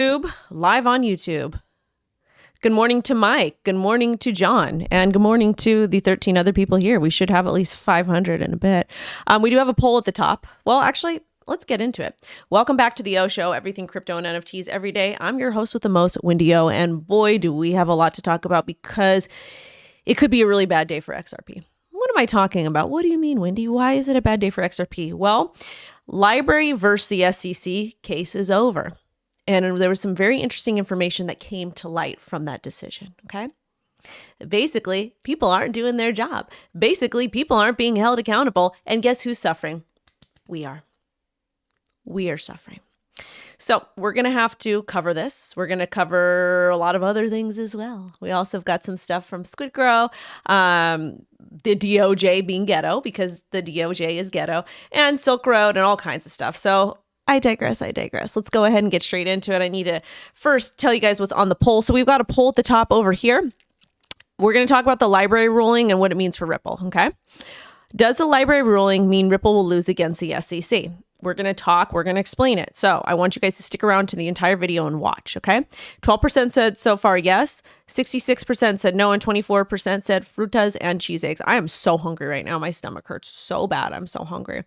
Live on YouTube. Good morning to Mike. Good morning to John. And good morning to the 13 other people here. We should have at least 500 in a bit. We do have a poll at the top. Well, actually, let's get into it. Welcome back to the O Show, everything crypto and NFTs every day. I'm your host with the most, WendyO. And boy, do we have a lot to talk about because it could be a really bad day for XRP. What am I talking about? What do you mean, Wendy? Why is it a bad day for XRP? Well, LBRY versus the SEC case is over. And there was some very interesting information that came to light from that decision, okay? Basically, people aren't doing their job. Basically, people aren't being held accountable. And guess who's suffering? We are. We are suffering. So we're going to have to cover this. We're going to cover a lot of other things as well. We also have got some stuff from SquidGrow, the DOJ being ghetto because the DOJ is ghetto, and silkroad and all kinds of stuff. So I digress. Let's go ahead and get straight into it. I need to first tell you guys what's on the poll. So we've got a poll at the top over here. We're going to talk about the LBRY ruling and what it means for Ripple, okay? Does the LBRY ruling mean Ripple will lose against the SEC? We're going to explain it. So I want you guys to stick around to the entire video and watch, okay? 12% said so far yes, 66% said no, and 24% said frutas and cheese eggs. I am so hungry right now. My stomach hurts so bad. I'm so hungry.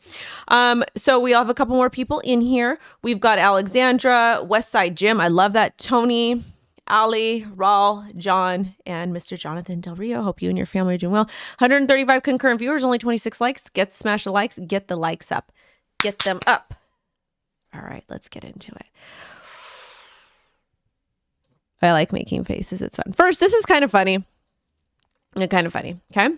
So we have a couple more people in here. We've got Alexandra, Westside Jim. I love that. Tony, Ali, Raul, John, and Mr. Jonathan Del Rio. Hope you and your family are doing well. 135 concurrent viewers, only 26 likes. Smash the likes, get the likes up. Get them up. All right, let's get into it. I like making faces. It's fun. First, this is kind of funny. Okay.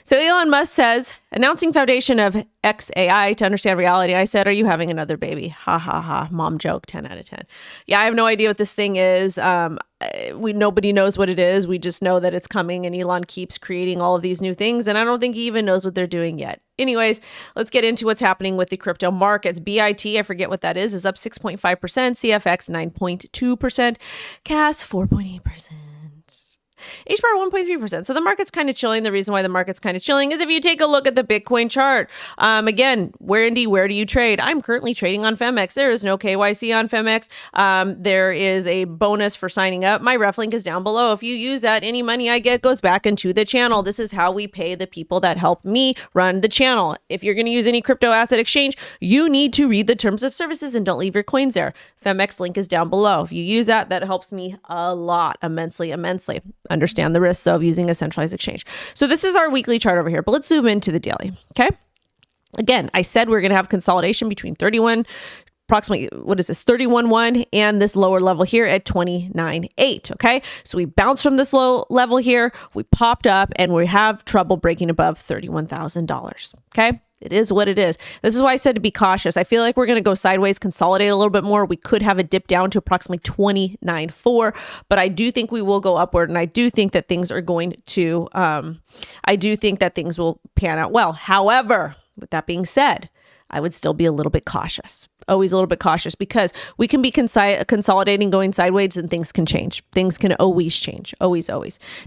So Elon Musk says, announcing foundation of XAI to understand reality. I said, are you having another baby? Ha ha ha. Mom joke, 10 out of 10. Yeah, I have no idea what this thing is. Nobody knows what it is. We just know that it's coming, and Elon keeps creating all of these new things. And I don't think he even knows what they're doing yet. Anyways, let's get into what's happening with the crypto markets. BIT, I forget what that is up 6.5%. CFX, 9.2%. CAS, 4.8%. HBAR 1.3%. So the market's kind of chilling. The reason why the market's kind of chilling is if you take a look at the Bitcoin chart. Again, where do you trade? I'm currently trading on Femex. There is no KYC on Femex. There is a bonus for signing up. My ref link is down below. If you use that, any money I get goes back into the channel. This is how we pay the people that help me run the channel. If you're going to use any crypto asset exchange, you need to read the terms of services and don't leave your coins there. Femex link is down below. If you use that, that helps me a lot, immensely. Understand the risks of using a centralized exchange. So this is our weekly chart over here, but let's zoom into the daily. Okay. Again, I said we're going to have consolidation between 31.1 and this lower level here at 29.8. Okay. So we bounced from this low level here. We popped up and we have trouble breaking above $31,000. Okay. It is what it is. This is why I said to be cautious. I feel like we're going to go sideways, consolidate a little bit more. We could have a dip down to approximately 29.4, but I do think we will go upward. And I do think that things are going to, I do think that things will pan out well. However, with that being said, I would still be a little bit cautious. Always a little bit cautious because we can be consolidating, going sideways, and things can change. Things can always change. Always.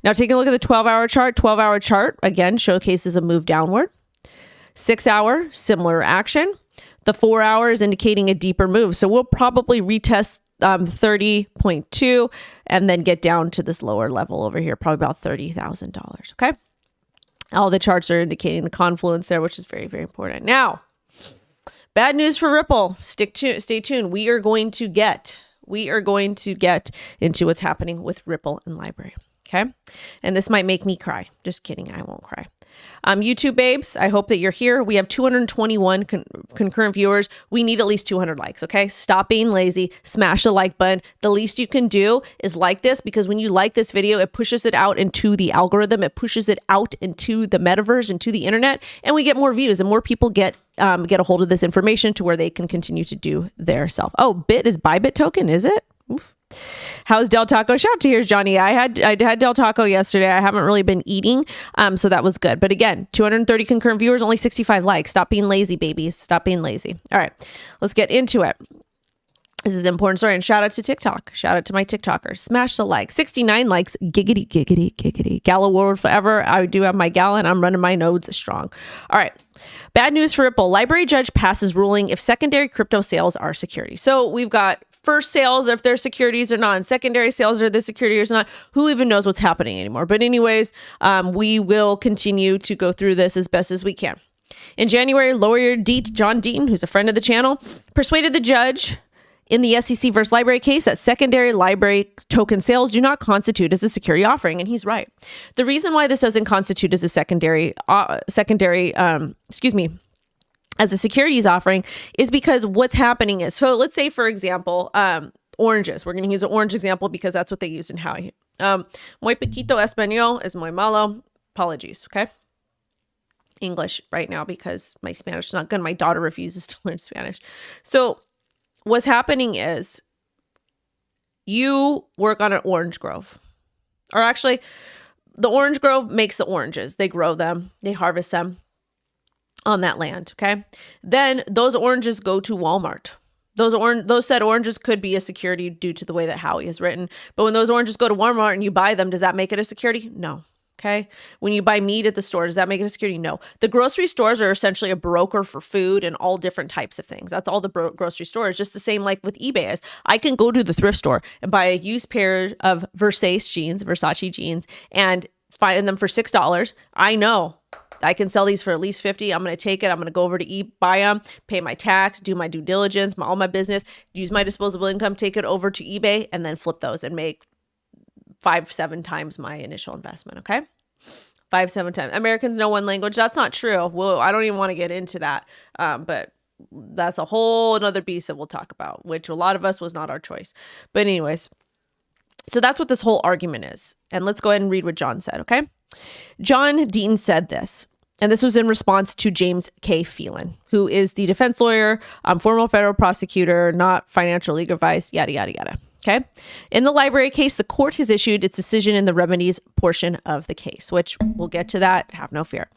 Now, taking a look at the 12-hour chart. 12-hour chart, again, showcases a move downward. 6 hour, similar action. The 4 hours indicating a deeper move. So we'll probably retest 30.2 and then get down to this lower level over here, probably about $30,000. Okay. All the charts are indicating the confluence there, which is very, very important. Now, bad news for Ripple. Stay tuned. We are going to get into what's happening with Ripple and LBRY. Okay. And this might make me cry. Just kidding. I won't cry. YouTube babes, I hope that you're here. We have 221 concurrent viewers. We need at least 200 likes, okay? Stop being lazy. Smash the like button. The least you can do is like this, because when you like this video, it pushes it out into the algorithm. It pushes it out into the metaverse, into the internet, and we get more views and more people get a hold of this information to where they can continue to do their self. Oh, Bit is Bybit token, is it? Oof. How's Del Taco? Shout out to here's Johnny. I had Del Taco yesterday. I haven't really been eating, so that was good. But again, 230 concurrent viewers, only 65 likes. Stop being lazy, babies. Stop being lazy. All right, let's get into it. This is an important story. And shout out to TikTok. Shout out to my TikTokers. Smash the like. 69 likes. Giggity, giggity, giggity. Gala world forever. I do have my gala and I'm running my nodes strong. All right. Bad news for Ripple. LBRY judge passes ruling if secondary crypto sales are security. So we've got first sales or if they're securities or not, and secondary sales are the securities or not. Who even knows what's happening anymore? But anyways, we will continue to go through this as best as we can. In January, lawyer John Deaton, who's a friend of the channel, persuaded the judge in the SEC versus LBRY case that secondary LBRY token sales do not constitute as a security offering, and he's right. The reason why this doesn't constitute as a as a securities offering is because what's happening is, so let's say, for example, oranges. We're going to use an orange example because that's what they use in Hawaii. Muy poquito español es muy malo. Apologies, okay? English right now because my Spanish is not good. My daughter refuses to learn Spanish. So what's happening is you work on an orange grove. Or actually, the orange grove makes the oranges. They grow them. They harvest them on that land, okay? Then those oranges go to Walmart. Those said oranges could be a security due to the way that Howie is written. But when those oranges go to Walmart and you buy them, does that make it a security? No. Okay. When you buy meat at the store, does that make it a security? No. The grocery stores are essentially a broker for food and all different types of things. That's all the grocery store is. Just the same like with eBay is. I can go to the thrift store and buy a used pair of Versace jeans, and find them for $6. I know I can sell these for at least $50. I'm going to take it. I'm going to go over to buy them, pay my tax, do my due diligence, all my business, use my disposable income, take it over to eBay, and then flip those and make 5-7 times my initial investment. Okay. 5-7 times. Americans know one language. That's not true. Well, I don't even want to get into that. But that's a whole another beast that we'll talk about, which a lot of us was not our choice. But anyways, so that's what this whole argument is. And let's go ahead and read what John said. Okay. John Deaton said this, and this was in response to James K. Phelan, who is the defense lawyer, former federal prosecutor, not financial legal advice, yada, yada, yada. Okay. In the LBRY case, the court has issued its decision in the remedies portion of the case, which we'll get to that. Have no fear.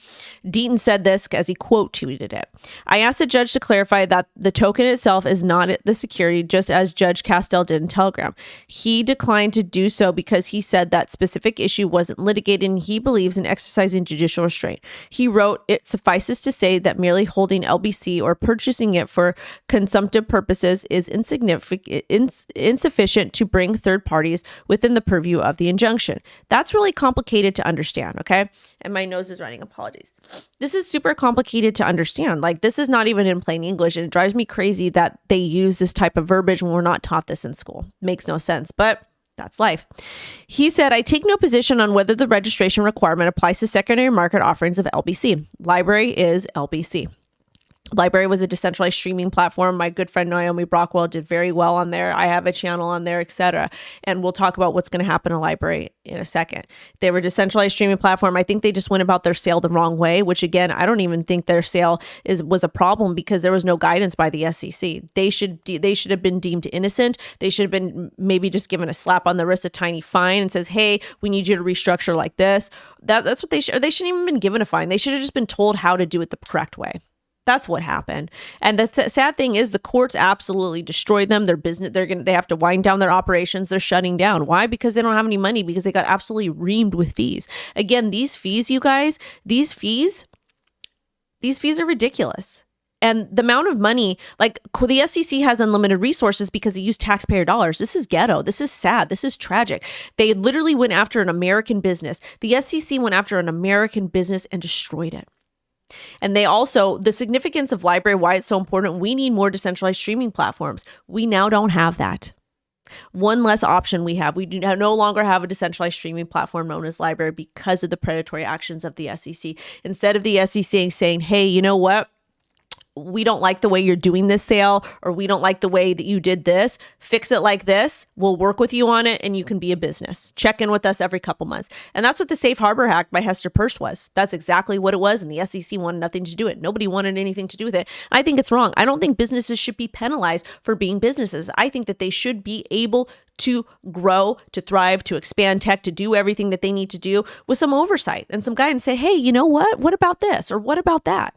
Deaton said this as he quote tweeted it. I asked the judge to clarify that the token itself is not the security, just as Judge Castell did in Telegram. He declined to do so because he said that specific issue wasn't litigated and he believes in exercising judicial restraint. He wrote, it suffices to say that merely holding LBC or purchasing it for consumptive purposes is insufficient to bring third parties within the purview of the injunction. That's really complicated to understand, okay? And my nose is running, apologies. This is super complicated to understand. Like, this is not even in plain English, and it drives me crazy that they use this type of verbiage when we're not taught this in school. Makes no sense, but that's life. He said, I take no position on whether the registration requirement applies to secondary market offerings of LBC. LBRY is LBC. LBRY was a decentralized streaming platform. My good friend Naomi Brockwell did very well on there. I have a channel on there, etc. And we'll talk about what's going to happen to LBRY in a second. They were a decentralized streaming platform. I think they just went about their sale the wrong way, which again, I don't even think their sale was a problem because there was no guidance by the SEC. They should have been deemed innocent. They should have been maybe just given a slap on the wrist, a tiny fine, and says, hey, we need you to restructure like this. That's what they should. Or they shouldn't even been given a fine. They should have just been told how to do it the correct way. That's what happened. And the sad thing is the courts absolutely destroyed them. Their business, they have to wind down their operations. They're shutting down. Why? Because they don't have any money, because they got absolutely reamed with fees. Again, these fees, you guys, these fees are ridiculous. And the amount of money, like the SEC has unlimited resources because they use taxpayer dollars. This is ghetto. This is sad. This is tragic. They literally went after an American business. The SEC went after an American business and destroyed it. And they also, the significance of LBRY, why it's so important, we need more decentralized streaming platforms. We now don't have that. One less option we have. We do no longer have a decentralized streaming platform known as LBRY because of the predatory actions of the SEC. Instead of the SEC saying, hey, you know what? We don't like the way you're doing this sale, or we don't like the way that you did this. Fix it like this. We'll work with you on it and you can be a business. Check in with us every couple months. And that's what the Safe Harbor Act by Hester Peirce was. That's exactly what it was. And the SEC wanted nothing to do with it. Nobody wanted anything to do with it. I think it's wrong. I don't think businesses should be penalized for being businesses. I think that they should be able to grow, to thrive, to expand tech, to do everything that they need to do with some oversight and some guidance. Say, hey, you know what? What about this? Or what about that?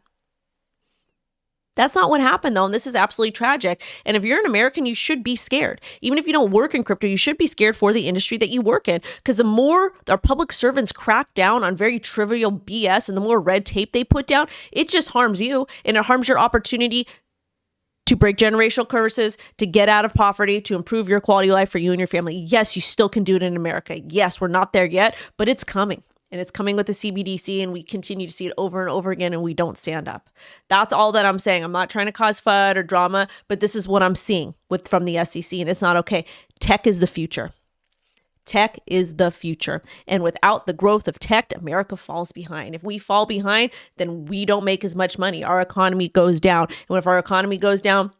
That's not what happened, though, and this is absolutely tragic. And if you're an American, you should be scared. Even if you don't work in crypto, you should be scared for the industry that you work in, because the more our public servants crack down on very trivial BS and the more red tape they put down, it just harms you, and it harms your opportunity to break generational curses, to get out of poverty, to improve your quality of life for you and your family. Yes, you still can do it in America. Yes, we're not there yet, but it's coming. And it's coming with the CBDC, and we continue to see it over and over again, and we don't stand up. That's all that I'm saying. I'm not trying to cause FUD or drama, but this is what I'm seeing from the SEC, and it's not okay. Tech is the future. Tech is the future. And without the growth of tech, America falls behind. If we fall behind, then we don't make as much money. Our economy goes down. And if our economy goes down,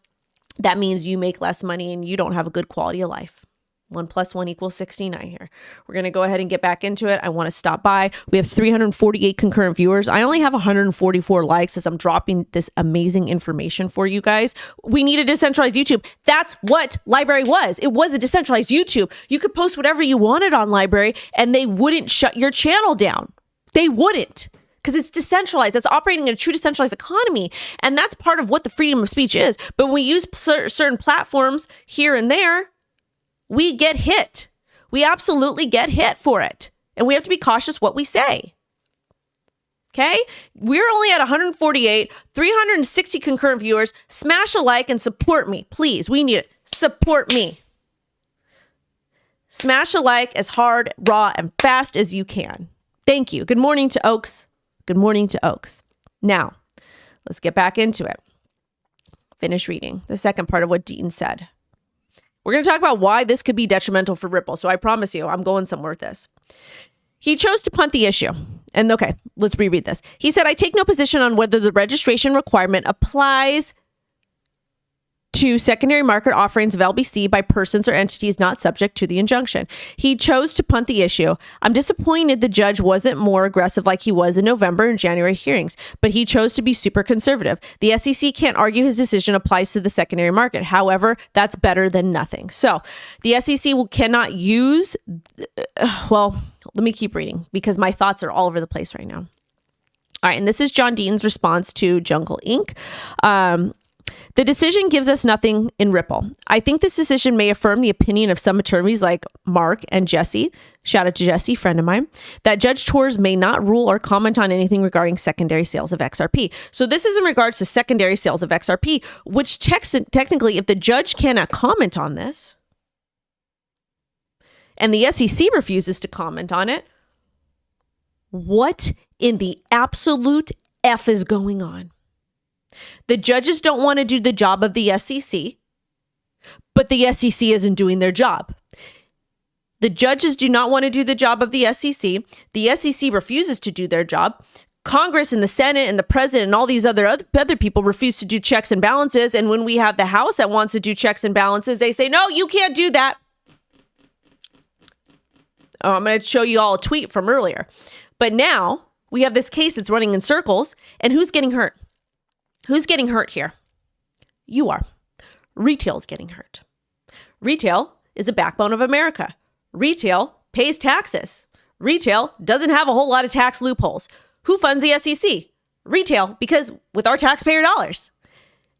that means you make less money and you don't have a good quality of life. 1 + 1 = 69 here. We're going to go ahead and get back into it. I want to stop by. We have 348 concurrent viewers. I only have 144 likes as I'm dropping this amazing information for you guys. We need a decentralized YouTube. That's what LBRY was. It was a decentralized YouTube. You could post whatever you wanted on LBRY and they wouldn't shut your channel down. They wouldn't. Because it's decentralized. It's operating in a true decentralized economy. And that's part of what the freedom of speech is. But when we use certain platforms here and there, we get hit. We absolutely get hit for it. And we have to be cautious what we say. Okay? We're only at 148, 360 concurrent viewers. Smash a like and support me. Please, we need it. Support me. Smash a like as hard, raw, and fast as you can. Thank you. Good morning to Oaks. Good morning to Oaks. Now, let's get back into it. Finish reading the second part of what Dean said. We're going to talk about why this could be detrimental for Ripple. So I promise you, I'm going somewhere with this. He chose to punt the issue. And okay, let's reread this. He said, I take no position on whether the registration requirement applies to secondary market offerings of LBC by persons or entities not subject to the injunction. He chose to punt the issue. I'm disappointed the judge wasn't more aggressive like he was in November and January hearings, but he chose to be super conservative. The SEC can't argue his decision applies to the secondary market. However, that's better than nothing. So the SEC cannot use, well, let me keep reading because my thoughts are all over the place right now. All right, and this is John Dean's response to Jungle Inc. The decision gives us nothing in Ripple. I think this decision may affirm the opinion of some attorneys like Mark and Jesse, shout out to Jesse, friend of mine, that Judge Torres may not rule or comment on anything regarding secondary sales of XRP. So this is in regards to secondary sales of XRP, which technically, if the judge cannot comment on this, and the SEC refuses to comment on it, what in the absolute F is going on? The judges don't want to do the job of the SEC, but the SEC isn't doing their job. The judges do not want to do the job of the SEC. The SEC refuses to do their job. Congress and the Senate and the president and all these other people refuse to do checks and balances. And when we have the House that wants to do checks and balances, they say, no, you can't do that. Oh, I'm going to show you all a tweet from earlier. But now we have this case that's running in circles. And who's getting hurt? Who's getting hurt here? You are. Retail's getting hurt. Retail is the backbone of America. Retail pays taxes. Retail doesn't have a whole lot of tax loopholes. Who funds the SEC? Retail, because with our taxpayer dollars.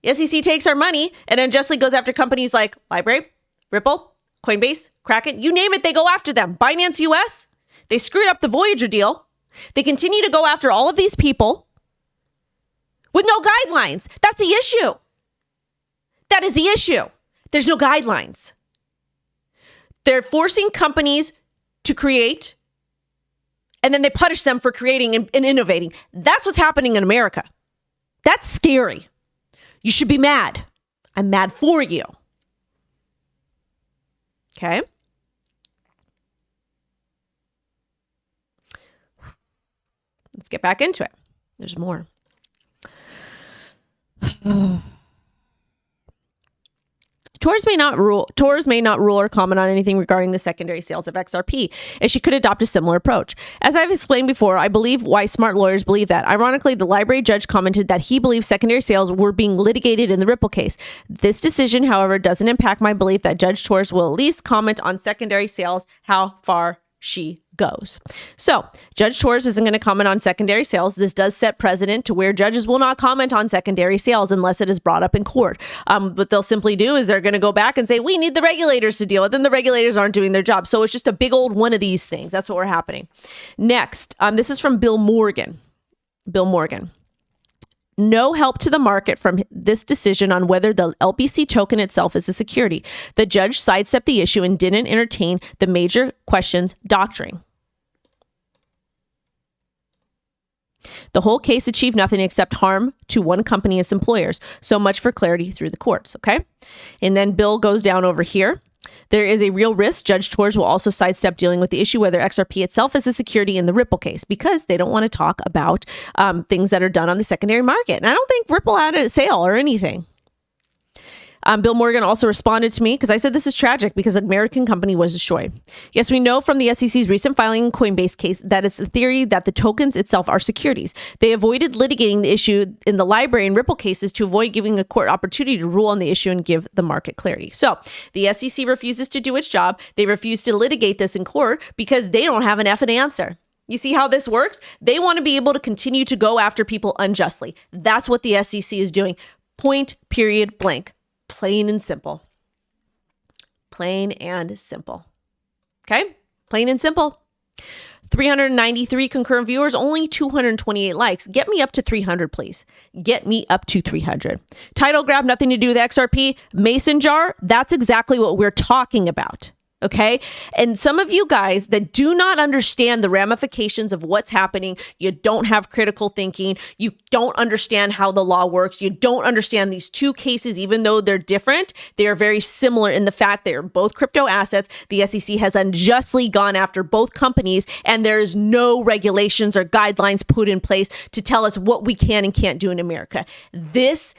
The SEC takes our money and unjustly goes after companies like LBRY, Ripple, Coinbase, Kraken, you name it, they go after them. Binance US, they screwed up the Voyager deal. They continue to go after all of these people with no guidelines. That's the issue. That is the issue. There's no guidelines. They're forcing companies to create, and then they punish them for creating and innovating. That's what's happening in America. That's scary. You should be mad. I'm mad for you. Okay? Let's get back into it. There's more. Torres may not rule or comment on anything regarding the secondary sales of XRP, and she could adopt a similar approach. As I've explained before, I believe why smart lawyers believe that. Ironically, the LBRY judge commented that he believes secondary sales were being litigated in the Ripple case. This decision, however, doesn't impact my belief that Judge Torres will at least comment on secondary sales, how far she goes. So Judge Torres isn't going to comment on secondary sales. This does set precedent to where judges will not comment on secondary sales unless it is brought up in court. What they'll simply do is they're going to go back and say, we need the regulators to deal with it. Then the regulators aren't doing their job. So it's just a big old one of these things. That's what we're happening. Next, this is from Bill Morgan. Bill Morgan. no help to the market from this decision on whether the LBC token itself is a security. The judge sidestepped the issue and didn't entertain the major questions doctrine. The whole case achieved nothing except harm to one company and its employers. So much for clarity through the courts, okay? And then Bill goes down over here. There is a real risk Judge Torres will also sidestep dealing with the issue whether XRP itself is a security in the Ripple case because they don't want to talk about things that are done on the secondary market. And I don't think Ripple had a sale or anything. Bill Morgan also responded to me because I said this is tragic because an American company was destroyed. Yes, we know from the SEC's recent filing in Coinbase case that it's the theory that the tokens itself are securities. They avoided litigating the issue in the LBRY and Ripple cases to avoid giving a court opportunity to rule on the issue and give the market clarity. So the SEC refuses to do its job. They refuse to litigate this in court because they don't have an effing answer. You see how this works? They want to be able to continue to go after people unjustly. That's what the SEC is doing. Point, period, blank. Plain and simple. Plain and simple. Okay? Plain and simple. 393 concurrent viewers, only 228 likes. Get me up to 300, please. Get me up to 300. Title grab, nothing to do with XRP. Mason jar, that's exactly what we're talking about. Okay. And some of you guys that do not understand the ramifications of what's happening, you don't have critical thinking, you don't understand how the law works, you don't understand these two cases, even though they're different, they are very similar in the fact they are both crypto assets. The SEC has unjustly gone after both companies, and there is no regulations or guidelines put in place to tell us what we can and can't do in America. This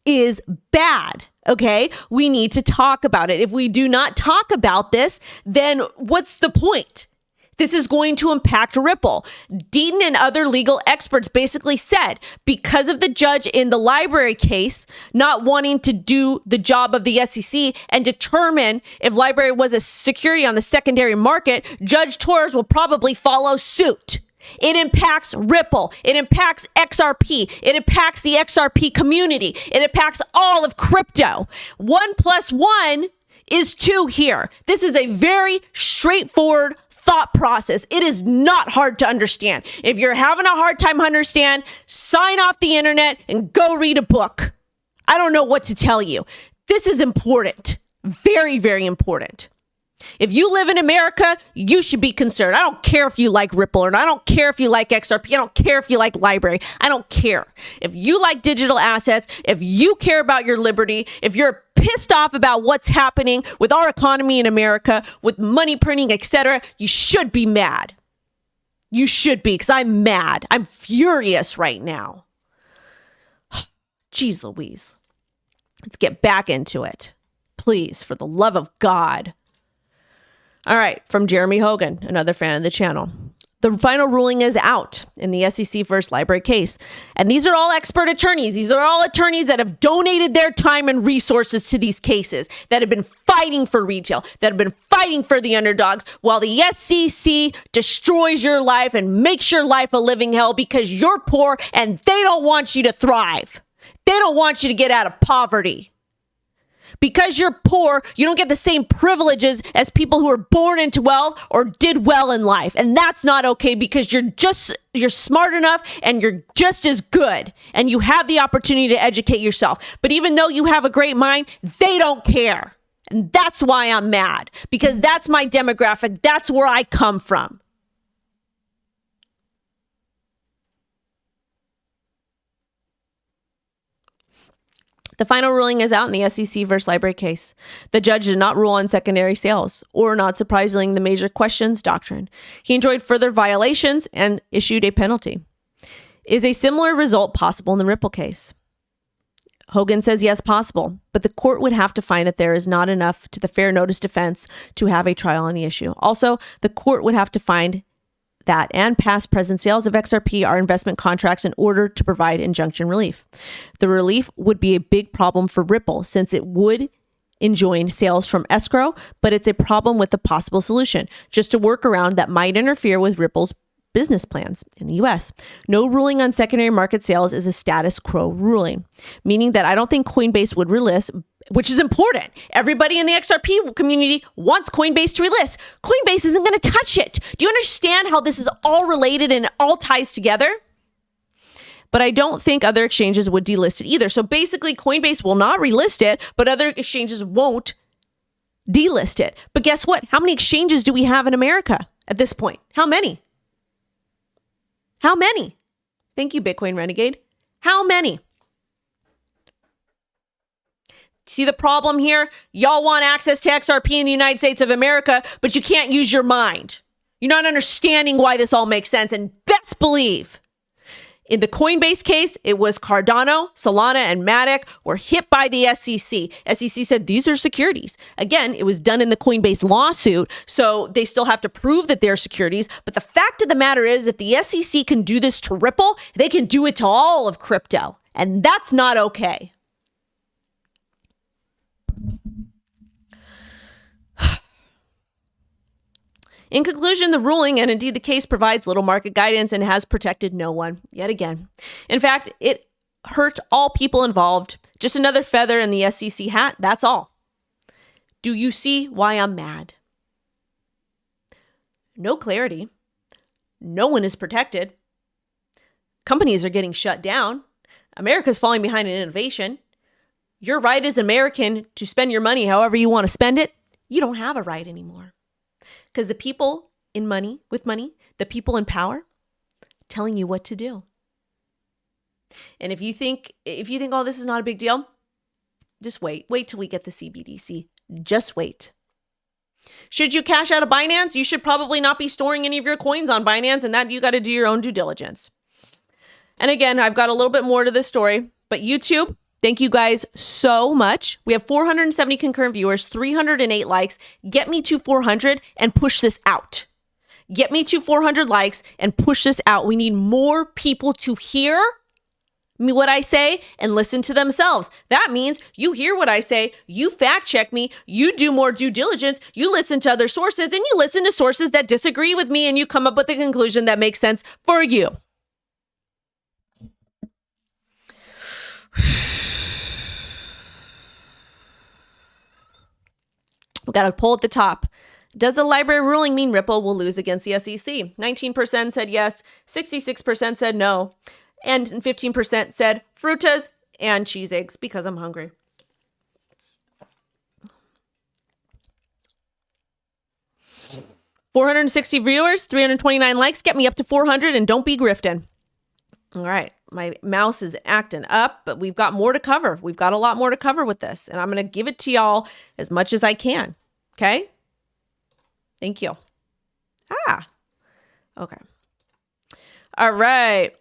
is bad. Okay, we need to talk about it. If we do not talk about this, then what's the point? This is going to impact Ripple. Deaton and other legal experts basically said because of the judge in the LBRY case not wanting to do the job of the SEC and determine if LBRY was a security on the secondary market, Judge Torres will probably follow suit. It impacts Ripple. It impacts XRP. It impacts the XRP community. It impacts all of crypto. 1 + 1 is 2 here. This is a very straightforward thought process. It is not hard to understand. If you're having a hard time understand, sign off the internet and go read a book. I don't know what to tell you. This is important. Very, very important. If you live in America, you should be concerned. I don't care if you like Ripple or not. I don't care if you like XRP. I don't care if you like LBRY. I don't care. If you like digital assets, if you care about your liberty, if you're pissed off about what's happening with our economy in America, with money printing, etc., you should be mad. You should be, because I'm mad. I'm furious right now. Jeez Louise. Let's get back into it. Please, for the love of God. All right, from Jeremy Hogan, another fan of the channel. The final ruling is out in the SEC versus LBRY case. And these are all expert attorneys. These are all attorneys that have donated their time and resources to these cases, that have been fighting for retail, that have been fighting for the underdogs, while the SEC destroys your life and makes your life a living hell because you're poor and they don't want you to thrive. They don't want you to get out of poverty. Because you're poor, you don't get the same privileges as people who are born into wealth or did well in life. And that's not okay because you're smart enough and you're just as good and you have the opportunity to educate yourself. But even though you have a great mind, they don't care. And that's why I'm mad, because that's my demographic. That's where I come from. The final ruling is out in the SEC versus LBRY case. The judge did not rule on secondary sales, or not surprisingly, the major questions doctrine. He enjoined further violations and issued a penalty. Is a similar result possible in the Ripple case? Hogan says yes, possible, but the court would have to find that there is not enough to the fair notice defense to have a trial on the issue. Also, the court would have to find that and past present sales of XRP are investment contracts in order to provide injunction relief. The relief would be a big problem for Ripple since it would enjoin sales from escrow, but it's a problem with the possible solution, just a workaround that might interfere with Ripple's business plans in the US. No ruling on secondary market sales is a status quo ruling, meaning that I don't think Coinbase would relist, which is important. Everybody in the XRP community wants Coinbase to relist. Coinbase isn't going to touch it. Do you understand how this is all related and all ties together? but I don't think other exchanges would delist it either. So basically, Coinbase will not relist it, but other exchanges won't delist it. But guess what? How many exchanges do we have in America at this point? How many? How many? Thank you, Bitcoin Renegade. How many? See the problem here? Y'all want access to XRP in the United States of America, but you can't use your mind. You're not understanding why this all makes sense. And best believe, in the Coinbase case, it was Cardano, Solana, and Matic were hit by the SEC. SEC said these are securities. Again, it was done in the Coinbase lawsuit, so they still have to prove that they're securities. But the fact of the matter is, if the SEC can do this to Ripple, they can do it to all of crypto. And that's not okay. In conclusion, the ruling, and indeed the case, provides little market guidance and has protected no one, yet again. In fact, it hurt all people involved. Just another feather in the SEC hat, that's all. Do you see why I'm mad? No clarity. No one is protected. Companies are getting shut down. America's falling behind in innovation. Your right as an American to spend your money however you want to spend it, you don't have a right anymore. Because the people with money, the people in power, telling you what to do. And if you think, oh, this is not a big deal, just wait. Wait till we get the CBDC. Just wait. Should you cash out of Binance? You should probably not be storing any of your coins on Binance, and that you got to do your own due diligence. And again, I've got a little bit more to this story, but YouTube, thank you guys so much. We have 470 concurrent viewers, 308 likes. Get me to 400 and push this out. Get me to 400 likes and push this out. We need more people to hear me what I say and listen to themselves. That means you hear what I say, you fact check me, you do more due diligence, you listen to other sources, and you listen to sources that disagree with me, and you come up with a conclusion that makes sense for you. We got a poll at the top. Does the LBRY ruling mean Ripple will lose against the SEC? 19% said yes, 66% said no, and 15% said frutas and cheese eggs because I'm hungry. $460 viewers, 329 likes. Get me up to 400 and don't be grifting. All right. My mouse is acting up, but we've got more to cover. We've got a lot more to cover with this, and I'm going to give it to y'all as much as I can. Okay? Thank you. Okay. All right.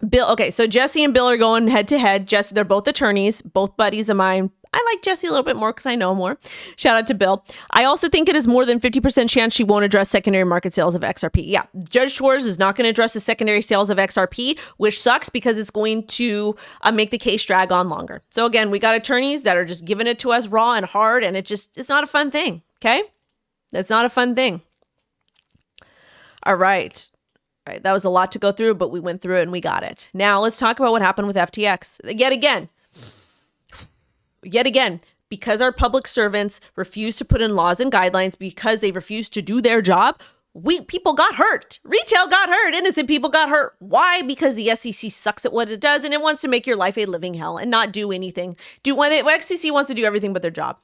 Bill. Okay. So Jesse and Bill are going head to head. Jesse, they're both attorneys, both buddies of mine. I like Jesse a little bit more because I know more. Shout out to Bill. I also think it is more than 50% chance she won't address secondary market sales of XRP. Yeah. Judge Schwartz is not going to address the secondary sales of XRP, which sucks because it's going to make the case drag on longer. So again, we got attorneys that are just giving it to us raw and hard, and it's not a fun thing. Okay. That's not a fun thing. All right. All right. That was a lot to go through, but we went through it and we got it. Now let's talk about what happened with FTX. Yet again, because our public servants refuse to put in laws and guidelines, because they refuse to do their job, people got hurt. Retail got hurt. Innocent people got hurt. Why? Because the SEC sucks at what it does, and it wants to make your life a living hell and not do anything. The SEC wants to do everything but their job.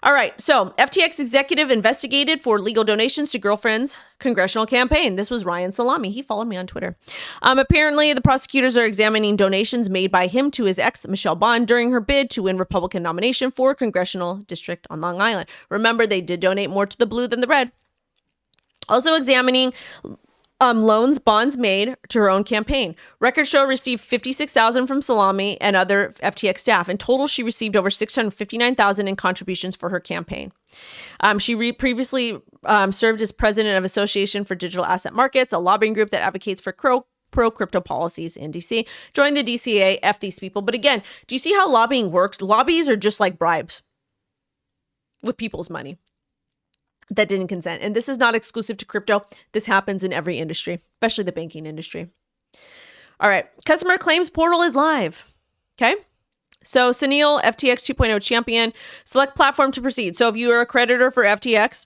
All right. So FTX executive investigated for legal donations to girlfriend's congressional campaign. This was Ryan Salami. He followed me on Twitter. Apparently, the prosecutors are examining donations made by him to his ex, Michelle Bond, during her bid to win Republican nomination for a congressional district on Long Island. Remember, they did donate more to the blue than the red. Also examining loans bonds made to her own campaign. Records show received $56,000 from Salami and other FTX staff. In total, she received over $659,000 in contributions for her campaign. She previously served as president of Association for Digital Asset Markets, a lobbying group that advocates for pro-crypto policies in DC. Join the DCA, F these people. But again, do you see how lobbying works? Lobbies are just like bribes with people's money that didn't consent. And this is not exclusive to crypto. This happens in every industry, especially the banking industry. All right. Customer claims portal is live. Okay. So Sunil, FTX 2.0 champion, select platform to proceed. So if you are a creditor for FTX,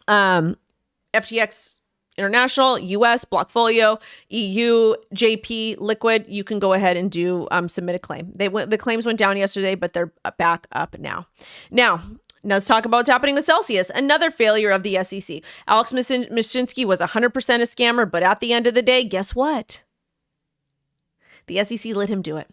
FTX International, US, Blockfolio, EU, JP, Liquid, you can go ahead and do submit a claim. The claims went down yesterday, but they're back up now. Now, let's talk about what's happening with Celsius. Another failure of the SEC. Alex Mashinsky was 100% a scammer, but at the end of the day, guess what? The SEC let him do it.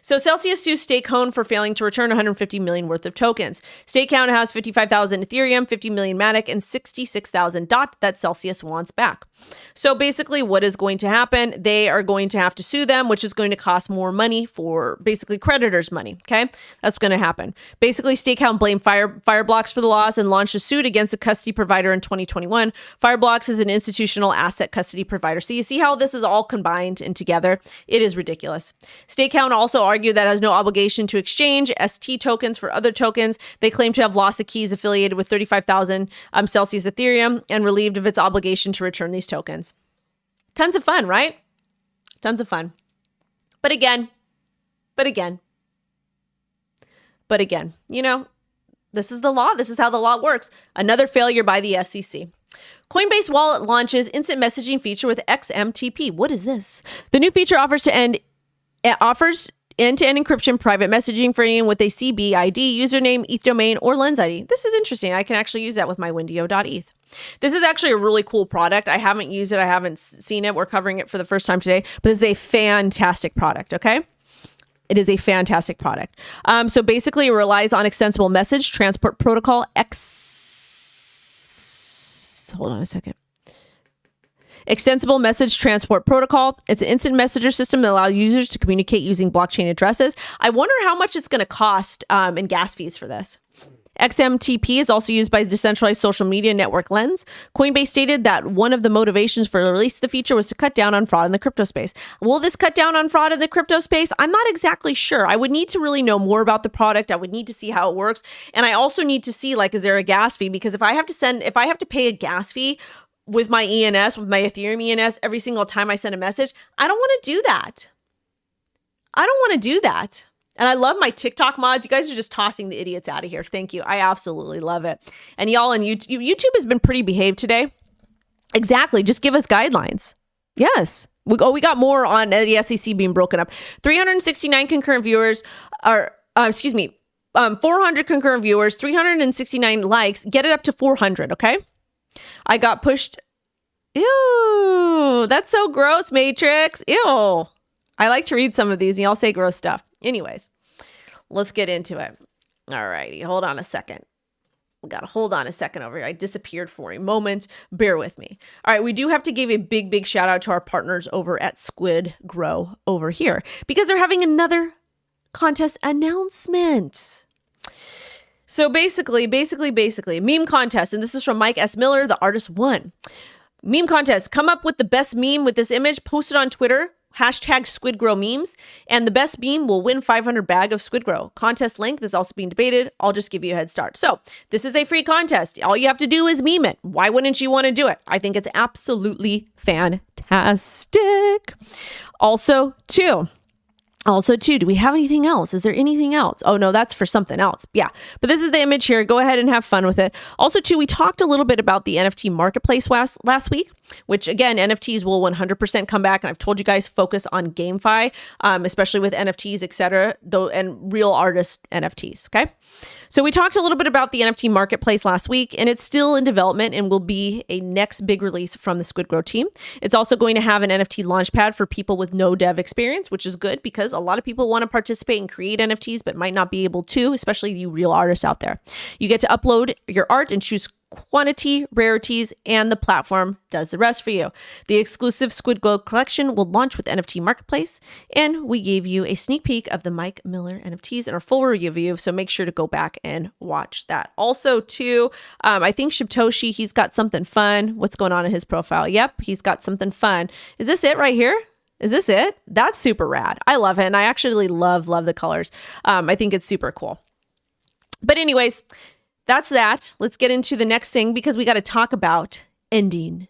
So Celsius sues Stablecoin for failing to return 150 million worth of tokens. Stablecoin has 55,000 Ethereum, 50 million Matic, and 66,000 DOT that Celsius wants back. So basically what is going to happen, they are going to have to sue them, which is going to cost more money for basically creditors' money, okay? That's going to happen. Basically, Stablecoin blamed Fireblocks for the loss and launched a suit against a custody provider in 2021. Fireblocks is an institutional asset custody provider. So you see how this is all combined and together? It is ridiculous. Stablecoin also argued that it has no obligation to exchange ST tokens for other tokens. They claim to have lost the keys affiliated with 35,000 Celsius Ethereum and relieved of its obligation to return these tokens. Tons of fun, right? Tons of fun. But again, you know, this is the law. This is how the law works. Another failure by the SEC. Coinbase Wallet launches instant messaging feature with XMTP. What is this? The new feature offers end-to-end encryption private messaging for anyone with a CB ID, username, ETH domain, or Lens ID. This is interesting. I can actually use that with my wendyO.eth. This is actually a really cool product. I haven't used it. I haven't seen it. We're covering it for the first time today, but this is a fantastic product, okay? It is a fantastic product. So basically, it relies on extensible message transport protocol Hold on a second. Extensible Message Transport Protocol. It's an instant messenger system that allows users to communicate using blockchain addresses. I wonder how much it's going to cost in gas fees for this. XMTP is also used by decentralized social media network Lens. Coinbase stated that one of the motivations for the release of the feature was to cut down on fraud in the crypto space. Will this cut down on fraud in the crypto space? I'm not exactly sure. I would need to really know more about the product. I would need to see how it works. And I also need to see, like, is there a gas fee? Because if I have to pay a gas fee with my ENS, with my Ethereum ENS, every single time I send a message, I don't want to do that. And I love my TikTok mods. You guys are just tossing the idiots out of here. Thank you. I absolutely love it. And y'all on YouTube has been pretty behaved today. Exactly. Just give us guidelines. Yes. We got more on the SEC being broken up. 369 concurrent viewers, 400 concurrent viewers, 369 likes. Get it up to 400, okay? I got pushed. Ew, that's so gross, Matrix. Ew. I like to read some of these and y'all say gross stuff. Anyways, let's get into it. All righty. Hold on a second. We got to hold on a second over here. I disappeared for a moment. Bear with me. All right. We do have to give a big shout out to our partners over at SquidGrow over here because they're having another contest announcement. So basically, meme contest. And this is from Mike S. Miller, the artist won. Meme contest. Come up with the best meme with this image. Post it on Twitter. Hashtag SquidGrow memes, and the best meme will win 500 bag of SquidGrow. Contest length is also being debated. I'll just give you a head start. So this is a free contest. All you have to do is meme it. Why wouldn't you want to do it? I think it's absolutely fantastic. Also, do we have anything else? Is there anything else? Oh, no, that's for something else. Yeah, but this is the image here. Go ahead and have fun with it. Also, we talked a little bit about the NFT marketplace last week, which again, NFTs will 100% come back. And I've told you guys focus on GameFi, especially with NFTs, etc., though, and real artist NFTs. Okay. So we talked a little bit about the NFT marketplace last week, and it's still in development and will be a next big release from the SquidGrow team. It's also going to have an NFT launchpad for people with no dev experience, which is good because a lot of people want to participate and create NFTs, but might not be able to, especially you real artists out there. You get to upload your art and choose quantity, rarities, and the platform does the rest for you. The exclusive SquidGrow collection will launch with NFT Marketplace, and we gave you a sneak peek of the Mike Miller NFTs in our full review, so make sure to go back and watch that. Also, I think Shibtoshi, he's got something fun. What's going on in his profile? Yep, he's got something fun. Is this it right here? Is this it? That's super rad. I love it, and I actually love the colors. I think it's super cool. But anyways, that's that. Let's get into the next thing because we got to talk about ending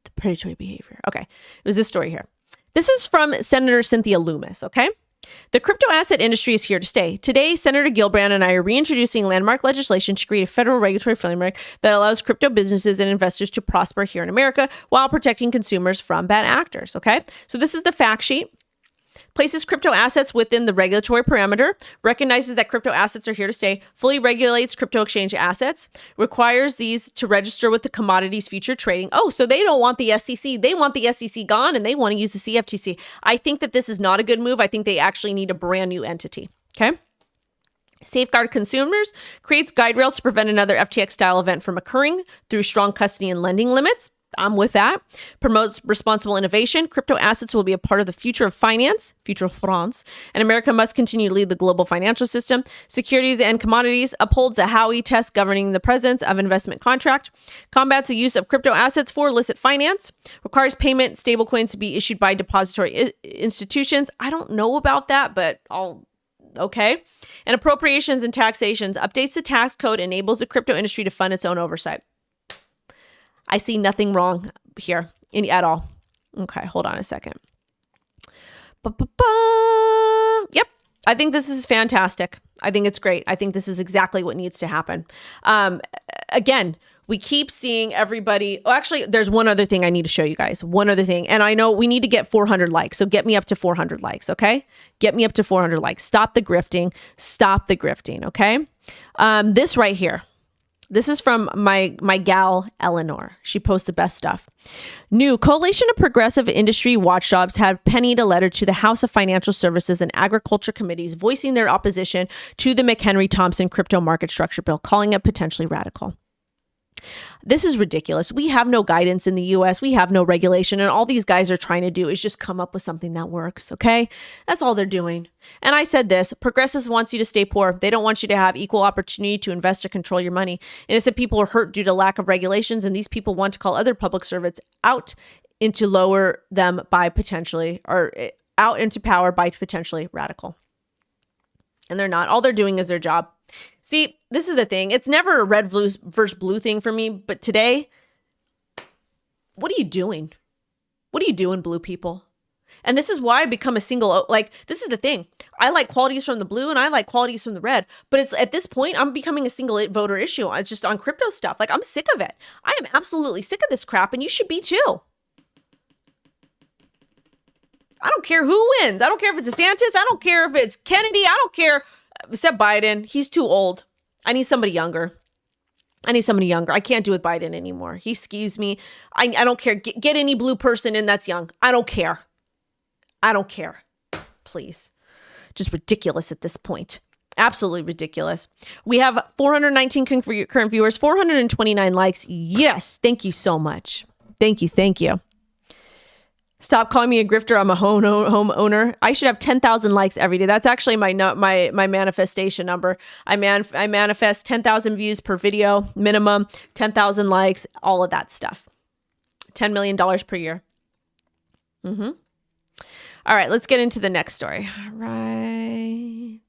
the predatory behavior. Okay. It was this story here. This is from Senator Cynthia Loomis. Okay. The crypto asset industry is here to stay. Today, Senator Gillibrand and I are reintroducing landmark legislation to create a federal regulatory framework that allows crypto businesses and investors to prosper here in America while protecting consumers from bad actors. Okay, so this is the fact sheet. Places crypto assets within the regulatory parameter, recognizes that crypto assets are here to stay, fully regulates crypto exchange assets, requires these to register with the Commodities Future Trading. Oh, so they don't want the SEC. They want the SEC gone and they want to use the CFTC. I think that this is not a good move. I think they actually need a brand new entity. Okay. Safeguard consumers, creates guide rails to prevent another FTX style event from occurring through strong custody and lending limits. I'm with that. Promotes responsible innovation. Crypto assets will be a part of the future of finance, future of France, and America must continue to lead the global financial system. Securities and commodities upholds the Howey test governing the presence of investment contract. Combats the use of crypto assets for illicit finance. Requires payment stablecoins to be issued by depository institutions. I don't know about that, but okay. And appropriations and taxations. Updates the tax code, enables the crypto industry to fund its own oversight. I see nothing wrong here at all. Okay, hold on a second. Yep, I think this is fantastic. I think it's great. I think this is exactly what needs to happen. Again, we keep seeing everybody. Oh, actually, there's one other thing I need to show you guys. One other thing. And I know we need to get 400 likes. So get me up to 400 likes, okay? Get me up to 400 likes. Stop the grifting. Stop the grifting, okay? This right here. This is from my gal, Eleanor. She posts the best stuff. New coalition of progressive industry watchdogs have pennied a letter to the House of Financial Services and Agriculture Committees voicing their opposition to the McHenry-Thompson crypto market structure bill, calling it potentially radical. This is ridiculous. We have no guidance in the US. We have no regulation. And all these guys are trying to do is just come up with something that works. Okay. That's all they're doing. And I said this, progressives wants you to stay poor. They don't want you to have equal opportunity to invest or control your money. Innocent people are hurt due to lack of regulations. And these people want to call other public servants out into lower them by potentially, or out into power by potentially radical. And they're not. All they're doing is their job. See, this is the thing. It's never a red versus blue thing for me. But today, what are you doing? What are you doing, blue people? And this is why I become a single, like, this is the thing. I like qualities from the blue and I like qualities from the red. But it's at this point, I'm becoming a single voter issue. It's just on crypto stuff. Like, I'm sick of it. I am absolutely sick of this crap. And you should be too. I don't care who wins. I don't care if it's DeSantis. I don't care if it's Kennedy. I don't care. Except Biden. He's too old. I need somebody younger. I can't do with Biden anymore. He skews me. I don't care. Get any blue person in that's young. I don't care. Please. Just ridiculous at this point. Absolutely ridiculous. We have 419 current viewers, 429 likes. Yes. Thank you so much. Thank you. Stop calling me a grifter. I'm a homeowner. I should have 10,000 likes every day. That's actually my manifestation number. I manifest 10,000 views per video, minimum, 10,000 likes, all of that stuff. $10 million per year. All right, let's get into the next story. All right.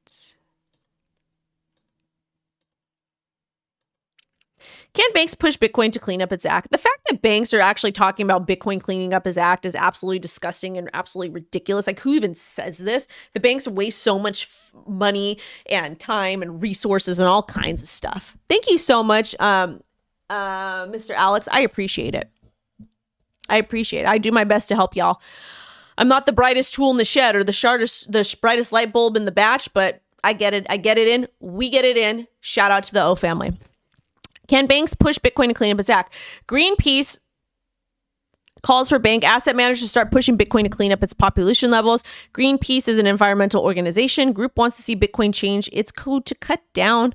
Can banks push Bitcoin to clean up its act? The fact that banks are actually talking about Bitcoin cleaning up its act is absolutely disgusting and absolutely ridiculous. Like, who even says this? The banks waste so much money and time and resources and all kinds of stuff. Thank you so much, Mr. Alex. I appreciate it. I do my best to help y'all. I'm not the brightest tool in the shed or the brightest light bulb in the batch, but I get it. In. We get it in. Shout out to the O family. Can banks push Bitcoin to clean up its act? Greenpeace calls for bank asset managers to start pushing Bitcoin to clean up its population levels. Greenpeace is an environmental organization. Group wants to see Bitcoin change its code to cut down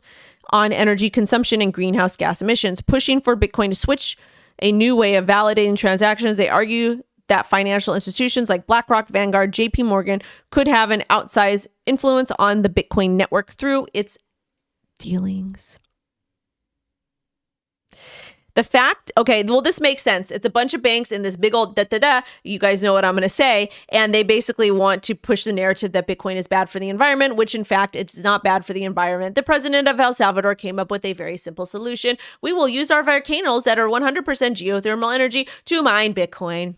on energy consumption and greenhouse gas emissions, pushing for Bitcoin to switch a new way of validating transactions. They argue that financial institutions like BlackRock, Vanguard, JP Morgan could have an outsized influence on the Bitcoin network through its dealings. The fact, okay, well, this makes sense. It's a bunch of banks in this big old da-da-da. You guys know what I'm going to say. And they basically want to push the narrative that Bitcoin is bad for the environment, which in fact, it's not bad for the environment. The president of El Salvador came up with a very simple solution. We will use our volcanoes that are 100% geothermal energy to mine Bitcoin.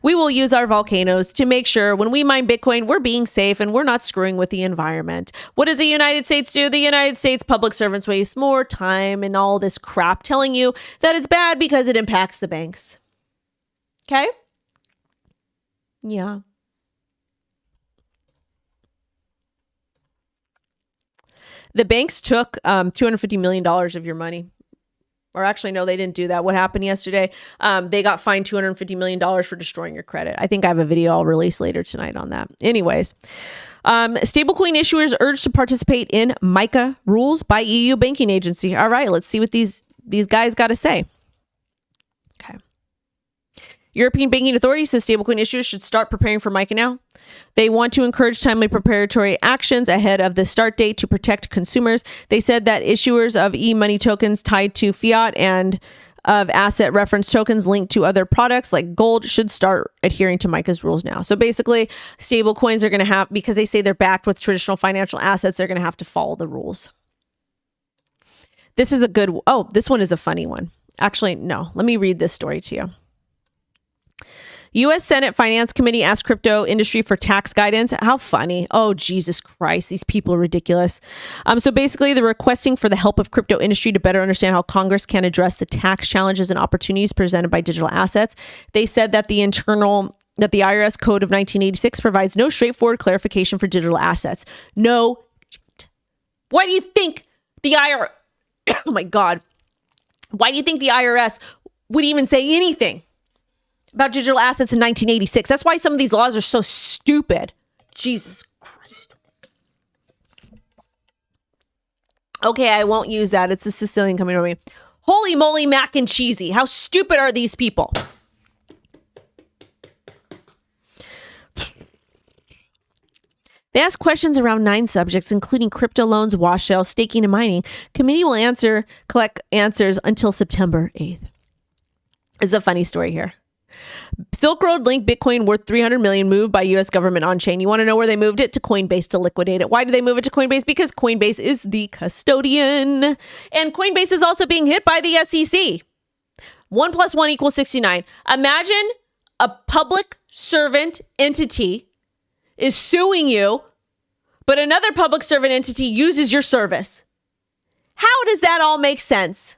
We will use our volcanoes to make sure when we mine Bitcoin, we're being safe and we're not screwing with the environment. What does the United States do? The United States public servants waste more time and all this crap telling you that it's bad because it impacts the banks. Okay? Yeah. The banks took $250 million of your money. Or actually, no, they didn't do that. What happened yesterday? They got fined $250 million for destroying your credit. I think I have a video I'll release later tonight on that. Anyways, stablecoin issuers urged to participate in MiCA rules by EU banking agency. All right, let's see what these guys got to say. Okay. European Banking Authority says stablecoin issuers should start preparing for MiCA now. They want to encourage timely preparatory actions ahead of the start date to protect consumers. They said that issuers of e-money tokens tied to fiat and of asset reference tokens linked to other products like gold should start adhering to MiCA's rules now. So basically, stablecoins are going to have, because they say they're backed with traditional financial assets, they're going to have to follow the rules. This is a good, oh, this one is a funny one. Actually, no, let me read this story to you. U.S. Senate Finance Committee asked crypto industry for tax guidance. How funny. Oh, Jesus Christ. These people are ridiculous. So basically, they're requesting for the help of crypto industry to better understand how Congress can address the tax challenges and opportunities presented by digital assets. They said that the IRS Code of 1986 provides no straightforward clarification for digital assets. No. Why do you think the IRS... oh, my God. Why do you think the IRS would even say anything about digital assets in 1986? That's why some of these laws are so stupid. Jesus Christ. Okay, I won't use that. It's a Sicilian coming over me. Holy moly, mac and cheesy. How stupid are these people? They asked questions around 9 subjects, including crypto loans, wash sales, staking, and mining. Committee will collect answers until September 8th. It's a funny story here. Silk Road linked Bitcoin worth $300 million moved by U.S. government on chain. You want to know where they moved it? To Coinbase to liquidate it. Why did they move it to Coinbase? Because Coinbase is the custodian. And Coinbase is also being hit by the SEC. 1 + 1 = 69. Imagine a public servant entity is suing you, but another public servant entity uses your service. How does that all make sense?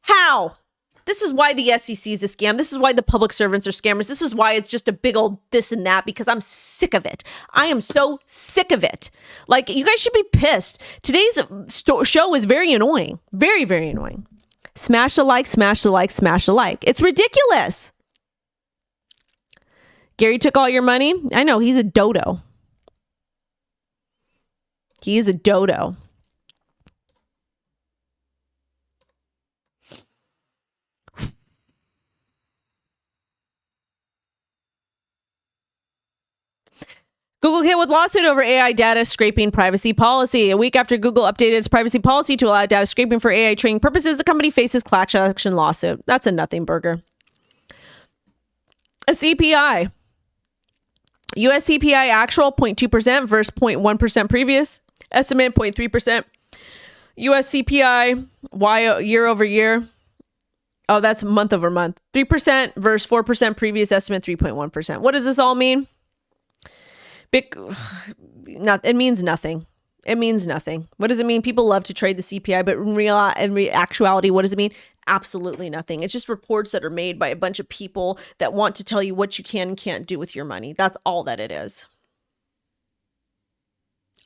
How? This is why the SEC is a scam. This is why the public servants are scammers. This is why it's just a big old this and that, because I'm sick of it. I am so sick of it. Like, you guys should be pissed. Today's show is very annoying. Very, very annoying. Smash the like, smash the like, smash the like. It's ridiculous. Gary took all your money? I know, he's a dodo. He is a dodo. Google hit with lawsuit over AI data scraping privacy policy. A week after Google updated its privacy policy to allow data scraping for AI training purposes, the company faces class action lawsuit. That's a nothing burger. A CPI. US CPI actual 0.2% versus 0.1% previous. Estimate 0.3%. US CPI year over year. Oh, that's month over month. 3% versus 4% previous estimate 3.1%. What does this all mean? It means nothing. It means nothing. What does it mean? People love to trade the CPI, but in actuality, what does it mean? Absolutely nothing. It's just reports that are made by a bunch of people that want to tell you what you can and can't do with your money. That's all that it is.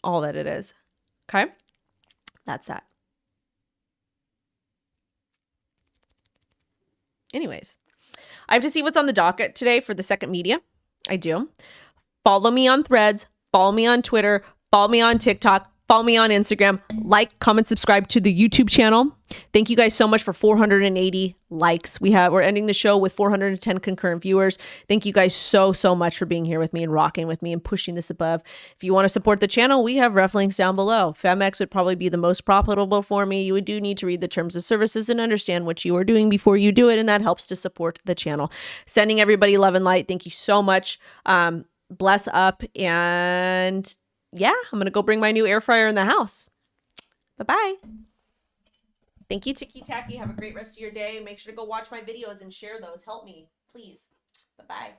All that it is. Okay? That's that. Anyways, I have to see what's on the docket today for the second media. I do. Follow me on Threads, follow me on Twitter, follow me on TikTok, follow me on Instagram, like, comment, subscribe to the YouTube channel. Thank you guys so much for 480 likes. We're ending the show with 410 concurrent viewers. Thank you guys so much for being here with me and rocking with me and pushing this above. If you want to support the channel, we have ref links down below. Femex would probably be the most profitable for me. You do need to read the terms of services and understand what you are doing before you do it, and that helps to support the channel. Sending everybody love and light. Thank you so much. Bless up, and yeah, I'm gonna go bring my new air fryer in the house. Bye-bye. Thank you, Tiki Tacky. Have a great rest of your day. Make sure to go watch my videos and share those. Help me, please. Bye-bye.